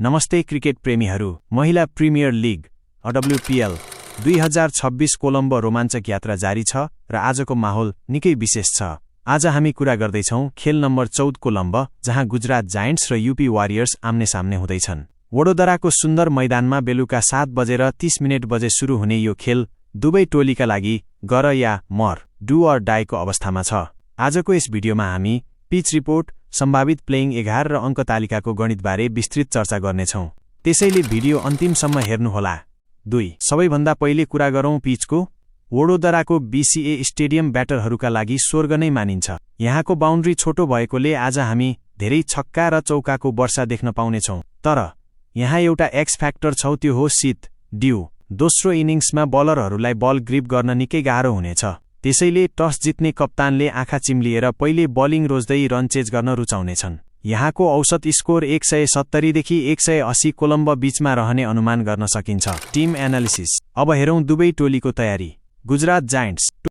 नमस्ते क्रिकेट प्रेमीहरू। महिला premier league WPL 2026 Colombo रोमाञ्चक यात्रा जारी छ र आजको माहौल निकै विशेष छ। आज हामी कुरा गर्दैछौं खेल नम्बर 14 कोलम्बो, जहाँ गुजरात जायन्ट्स र यूपी वारियर्स आम्ने-सामने हुँदैछन्। वडोदराको सुन्दर मैदानमा बेलुका 7:30 बजे सुरु हुने यो खेल दुवै टोलीका लागि गर या मर, डु अर डाईको अवस्थामा छ। आजको यस भिडियोमा हामी पिच रिपोर्ट, सम्भावित प्लेइङ 11 र अङ्क तालिकाको गणितबारे विस्तृत चर्चा गर्नेछौं। त्यसैले भिडियो अन्तिमसम्म हेर्नुहोला। 2. सबैभन्दा पहिले कुरा गरौं पिचको। वडोदराको BCA स्टेडियम ब्याटरहरूका लागि स्वर्ग नै मानिन्छ। यहाँको बाउन्ड्री छोटो भएकोले आज हामी धेरै छक्का र चौकाको वर्षा देख्न पाउनेछौं। तर यहाँ एउटा एक्स फ्याक्टर छ, त्यो हो शीत ड्यू। दोस्रो इनिङ्समा बलरहरूलाई बल ग्रिप गर्न निकै गाह्रो हुनेछ। त्यसैले टस जित्ने कप्तानले आँखा चिम्लिएर पहिले बलिङ रोज्दै रन चेज गर्न रुचाउनेछन्। यहाँको औसत स्कोर 170 देखि 180 कोलम्बो बीचमा रहने अनुमान गर्न सकिन्छ। Team analysis. अब हेरौं दुवै टोलीको तयारी। गुजरात जायन्ट्स